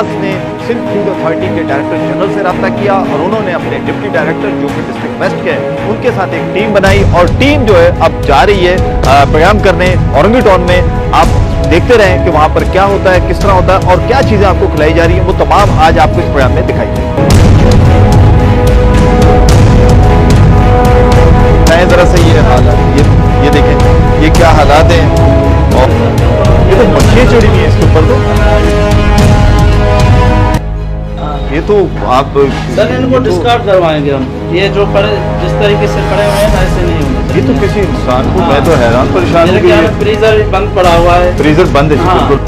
इत्तेफाक ने Sindh food authority के डायरेक्टर जनरल से रब्ता किया और उन्होंने अपने डिप्टी डायरेक्टर जो कि डिस्ट्रिक्ट वेस्ट के हैं उनके साथ एक टीम बनाई और टीम जो है अब जा रही है प्रोग्राम करने औरंगी टाउन में। आप देखते रहें कि वहां पर क्या होता है, किस तरह होता है और क्या चीजें आपको खिलाई जा रही है, वो तमाम आज आपको इस प्रोग्राम में दिखाई देंगी। जरा से ये हालात, ये देखें ये क्या हालात हैं और ये तो मक्खियाँ चढ़ी हुई है इसके ऊपर। तो ये तो आप सर इनको डिस्कार्ड करवाएंगे हम। ये जो पड़े जिस तरीके से पड़े हुए हैं ऐसे नहीं होंगे। ये तो किसी इंसान को मैं तो हैरान परेशान हूँ। फ्रीजर बंद पड़ा हुआ है, फ्रीजर बंद है बिल्कुल।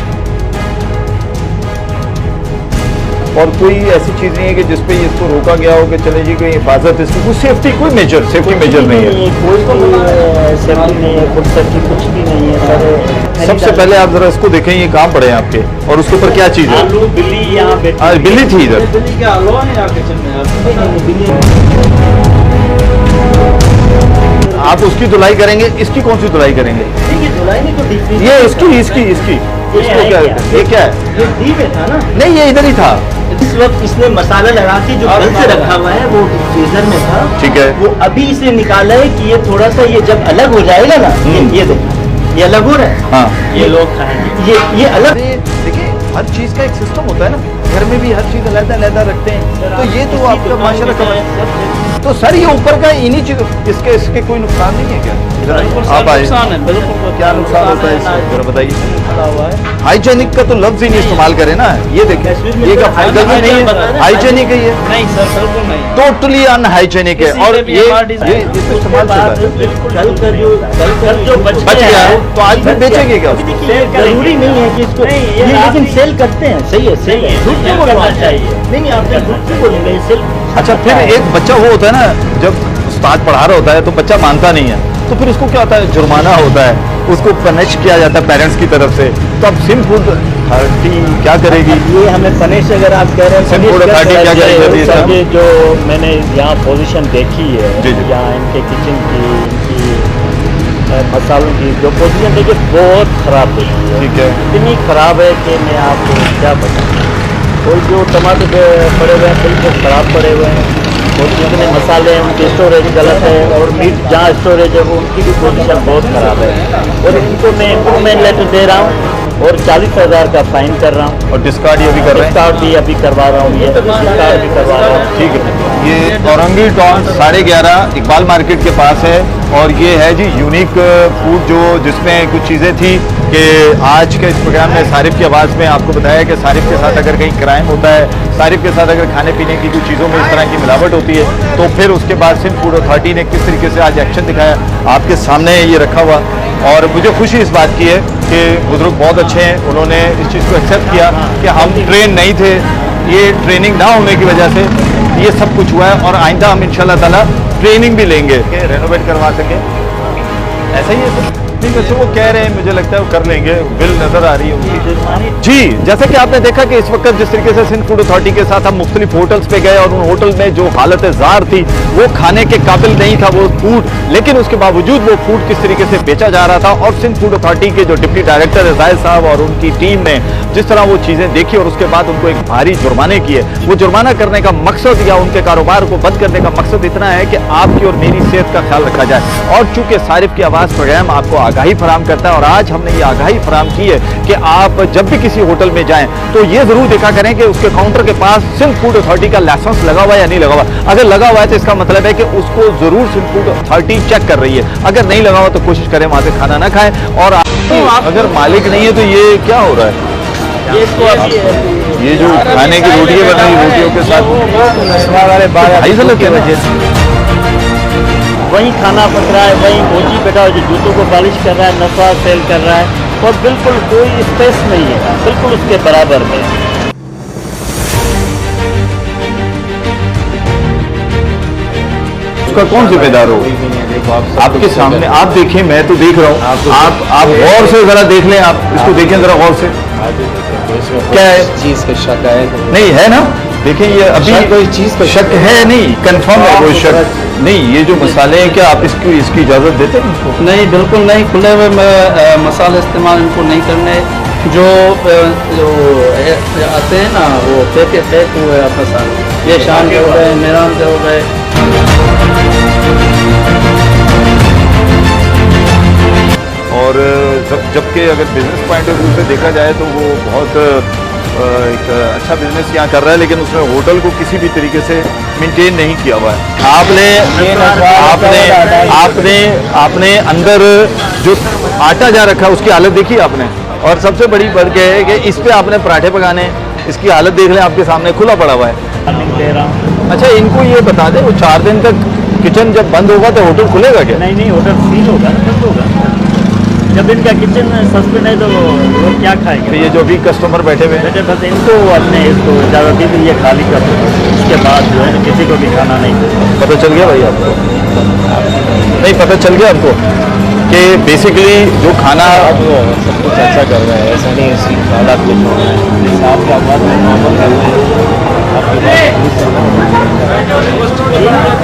और कोई ऐसी चीज नहीं है कि जिसपे इसको रोका गया हो कि चले जी कोई हिफाजत, इसकी कोई सेफ्टी सेफ्टी मेजर नहीं है, कोई सेफ्टी नहीं है, कुछ सेफ्टी कुछ भी नहीं है सर। सबसे पहले आप जरा इसको देखें, ये कहाँ पड़े हैं आपके और उसके ऊपर क्या चीज है? आलू बिल्ली यहाँ पे बिल्ली थी इधर। बिल्ली क्या हलवा है यहाँ किचन में? आप उसकी धुलाई करेंगे, इसकी कौन सी धुलाई करेंगे? ये इसकी इसको क्या ये क्या है? ये डी में था ना? नहीं ये इधर ही था। इस वक्त इसने मसाला लगा के जो कल से रखा हुआ है वो फ्रीजर में था। ठीक है। वो अभी इसे निकाला है कि ये थोड़ा सा ये जब अलग हो जाएगा ना, ये देखिए ये अलग हो रहा है। हाँ ये लोग खाएंगे, ये अलग। देखिए हर चीज का एक सिस्टम होता है ना, घर में भी हर चीज अलग रखते हैं। तो ये तो आपका माशाल्लाह तो सर ये ऊपर का इन्हीं चीज इसके कोई नुकसान नहीं है क्या? आप नुकसान है बिल्कुल। क्या नुकसान होता है इससे जरा बताइए। हाइजेनिक का तो लफ्ज ही नहीं इस्तेमाल करें ना। ये देखें ये का फायदा भी नहीं है, हाइजेनिक है ये। नहीं सर बिल्कुल नहीं, टोटली अनहाइजेनिक है। और ये इस्तेमाल जो बच गया है तो आज फिर बेचेंगे क्या? जरूरी नहीं है कि इसको, लेकिन सेल करते हैं। सही है, सही है, झूठ नहीं बोलना चाहिए। नहीं आपने झूठ नहीं बोलेंगे सेल। अच्छा फिर एक बच्चा वो होता है ना, जब उस्ताद पढ़ा रहा होता है तो बच्चा मानता नहीं है, तो फिर उसको क्या होता है, जुर्माना होता है, उसको पनिश किया जाता है पेरेंट्स की तरफ से। तो अब सिंध फूड अथॉरिटी क्या करेगी? ये हमें पनिश, अगर आप कह रहे हैं सिंध फूड अथॉरिटी क्या करेगी? ये जो मैंने यहाँ पोजीशन देखी है, यहाँ इनके किचन की, इनकी मसालों की जो पोजीशन देखिए बहुत खराब है। ठीक है, इतनी खराब है कि मैं आपको क्या बताऊँ। और जो टमाटर पड़े हुए हैं बिल्कुल खराब पड़े हुए हैं, और जितने मसाले हैं उनकी स्टोरेज गलत है, और मीट जहाँ स्टोरेज है वो उनकी भी पोजीशन बहुत ख़राब है। और इनको मैं इम्प्रूवमेंट लेटर दे रहा हूँ और 40,000 का फाइन कर रहा हूँ। और डिस्कार्ड ये भी कर रहे हैं? डिस्कार्ड भी अभी करवा रहा हूँ, ये डिस्कार्ड भी करवा रहा हूँ। ठीक है। ये औरंगी टाउन 11:30 इकबाल मार्केट के पास है और ये है जी यूनिक फूड, जो जिसमें कुछ चीज़ें थी कि आज के इस प्रोग्राम में सारिफ की आवाज़ में आपको बताया कि सारिफ के साथ अगर कहीं क्राइम होता है, सारिफ के साथ अगर खाने पीने की कुछ चीज़ों में इस तरह की मिलावट होती है, तो फिर उसके बाद सिंध फूड अथॉरिटी ने किस तरीके से आज एक्शन दिखाया आपके सामने ये रखा हुआ। और मुझे खुशी इस बात की है कि बुजुर्ग बहुत अच्छे हैं, उन्होंने इस चीज़ को एक्सेप्ट किया कि हम ट्रेन नहीं थे, ये ट्रेनिंग ना होने की वजह से ये सब कुछ हुआ है और आइंदा हम इंशाल्लाह ताला ट्रेनिंग भी लेंगे कि रेनोवेट करवा सकें। ऐसा ही है सर? नहीं वैसे वो कह रहे हैं, मुझे लगता है वो कर लेंगे, बिल नजर आ रही है उनकी। जी जैसा कि आपने देखा कि इस वक्त जिस तरीके से सिंध फूड अथॉरिटी के साथ हम मुख्तलिफ होटल्स पे गए और उन होटल में जो हालत जार थी, वो खाने के काबिल नहीं था वो फूड, लेकिन उसके बावजूद वो फूड किस तरीके से बेचा जा रहा था। और सिंध फूड अथॉरिटी के जो डिप्टी डायरेक्टर है जाहिद साहब और उनकी टीम ने जिस तरह वो चीज़ें देखी और उसके बाद उनको एक भारी जुर्माने किए। वो जुर्माना करने का मकसद या उनके कारोबार को बंद करने का मकसद इतना है कि आपकी और मेरी सेहत का ख्याल रखा जाए। और चूंकि सारिफ की आवाज़ प्रोग्राम आपको आगाही फराहम करता है और आज हमने ये आगाही फराहम की है कि आप जब भी किसी होटल में जाएं तो ये जरूर देखा करें कि उसके काउंटर के पास सिंध फूड अथॉरिटी का लाइसेंस लगा हुआ है या नहीं लगा हुआ। अगर लगा हुआ है तो इसका मतलब है कि उसको जरूर सिंध फूड अथॉरिटी चेक कर रही है। अगर नहीं लगा हुआ तो कोशिश करें वहां से खाना ना खाएं। और अगर मालिक नहीं है तो ये क्या हो रहा है? ये जो खाने की रोटियां बन रही, रोटियों के साथ वही खाना पक रहा है, वही भोजी बैठा है जो जूतों को पॉलिश कर रहा है, नफा सेल कर रहा है, और बिल्कुल कोई स्पेस नहीं है, बिल्कुल उसके बराबर में। उसका कौन जिम्मेदार हो? आपके सामने आप देखें, मैं तो देख रहा हूँ, आप गौर से जरा देख लें, आप इसको देखें जरा गौर से। क्या है चीज का शक है? नहीं है ना? देखें ये अभी कोई चीज का शक है नहीं, कंफर्म है कोई शक नहीं। ये जो मसाले हैं क्या आप इसकी इजाजत देते हैं? नहीं बिल्कुल नहीं, खुले हुए मसाले इस्तेमाल इनको नहीं करने। जो आते हैं ना वो फेंक हुए आपका साथ ये शाम के हो गए मेहरान के हो गए। और जबकि अगर बिजनेस पॉइंट ऑफ व्यू से देखा जाए तो वो बहुत एक अच्छा बिजनेस यहाँ कर रहा है, लेकिन उसने होटल को किसी भी तरीके से मेंटेन नहीं किया हुआ है। आपने अंदर जो आटा जा रखा है उसकी हालत देखी आपने, और सबसे बड़ी बढ़ के है कि इस पे आपने पराठे पकाने, इसकी हालत देख लें, आपके सामने खुला पड़ा हुआ है। दे रहा हूँ। अच्छा, इनको ये बता दें वो 4 दिन तक किचन जब बंद होगा तो होटल खुलेगा क्या? नहीं होटल सील होगा, बंद होगा। जब इनका किचन सस्पेंड है तो वो क्या खाएंगे? तो ये जो भी कस्टमर बैठे हुए हैं, बेटे बस इनको अपने इसको इजाज़त दी ये खाली कर दो, इसके बाद जो है किसी को भी खाना नहीं दे। पता चल गया भाई आपको? नहीं पता चल गया आपको कि बेसिकली जो खाना सब कुछ ऐसा कर रहे हैं, ऐसा नहीं ऐसी हालात कुछ हो रहा है। जैसे आपके आवाज़ में नॉर्मल कर रहे हैं,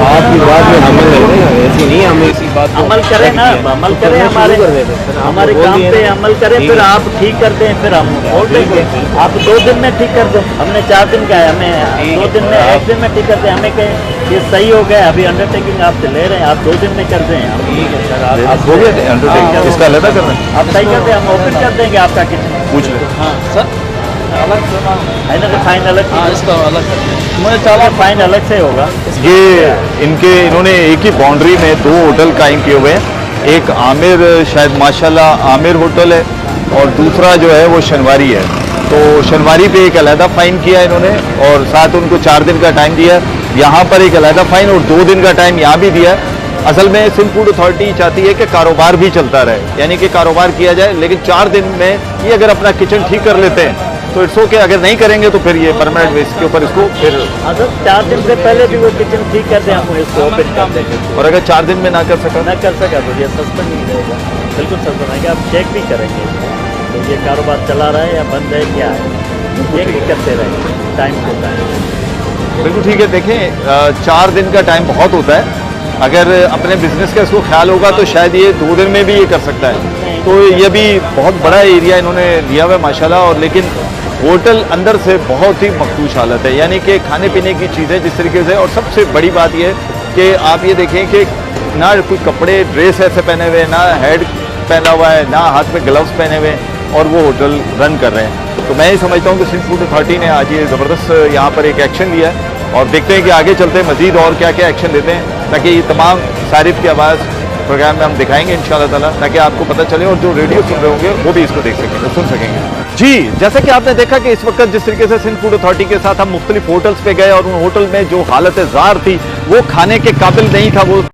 आपकी बात में अमल है, ऐसी नहीं हम इसी बात को अमल करें ना, अमल करें, हमारे काम पे अमल करें, फिर आप ठीक करते हैं, फिर हम बोल देंगे आप 2 दिन में ठीक कर दो। हमने 4 दिन का है, हमें 2 दिन में 1 दिन में ठीक करते हैं। हमें कहें ये सही हो गया, अभी अंडरटेकिंग आपसे ले रहे हैं, आप 2 दिन में कर दें। हम ठीक है सर, आप हो गया अंडरटेकिंग, इसका अलग कर रहे हैं, आप सही करते हैं, हम ओपन कर देंगे आपका किचन। पूछ ले। हाँ सर अलग से ना, फाइनल फाइन अलग, हाँ इसका अलग कर मुझे चला फाइन अलग से होगा। ये इन्होंने एक ही बाउंड्री में 2 होटल कायम किए हुए हैं। एक आमिर, शायद माशाल्लाह आमिर होटल है, और दूसरा जो है वो शनवारी है। तो शनवारी पे एक अलहदा फ़ाइन किया इन्होंने, और साथ उनको 4 दिन का टाइम दिया है। यहाँ पर एक अलहदा फ़ाइन और 2 दिन का टाइम यहाँ भी दिया है। असल में सिंध फूड अथॉरिटी चाहती है कि कारोबार भी चलता रहे, यानी कि कारोबार किया जाए, लेकिन 4 दिन में ये अगर अपना किचन ठीक कर लेते हैं तो इट्स ओके। अगर नहीं करेंगे तो फिर ये परमानेंट बेस के ऊपर इसको फिर, अगर 4 दिन से पहले भी वो किचन ठीक कर दें, हम इसको ओपन कर देंगे। और अगर 4 दिन में ना कर सका न कर सका तो ये सस्पेंड नहीं रहेगा, बिल्कुल सस्पेंड रहेगा। आप चेक भी करेंगे तो ये कारोबार चला रहा है या बंद है क्या है, चेक भी करते रहेंगे टाइम टू टाइम। बिल्कुल ठीक है। देखें 4 दिन का टाइम बहुत होता है, अगर अपने बिजनेस का इसको ख्याल होगा तो शायद ये 2 दिन में भी ये कर सकता है। तो ये भी बहुत बड़ा एरिया इन्होंने दिया हुआ है माशाल्लाह, और लेकिन होटल अंदर से बहुत ही मखदूश हालत है, यानी कि खाने पीने की चीज़ें जिस तरीके से, और सबसे बड़ी बात यह है कि आप ये देखें कि ना कोई कपड़े ड्रेस ऐसे पहने हुए, ना हेड पहना हुआ है, ना हाथ में ग्लव्स पहने हुए, और वो होटल रन कर रहे हैं। तो मैं ये समझता हूँ कि सिंध फूड अथॉरिटी ने आज ये ज़बरदस्त यहाँ पर एक एक्शन लिया है, और देखते हैं कि आगे चलते मज़ीद और क्या क्या एक्शन लेते हैं, ताकि ये तमाम सारिफ की आवाज़ प्रोग्राम में हम दिखाएंगे इंशाल्लाह ताला, ताकि आपको पता चले, और जो रेडियो सुन रहे होंगे वो भी इसको देख सकेंगे, सुन सकेंगे। जी, जैसा कि आपने देखा कि इस वक्त जिस तरीके से सिंध फूड अथॉरिटी के साथ हम मुख्तलिफ होटल्स पे गए, और उन होटल में जो हालत ज़ार थी वो खाने के काबिल नहीं था। वो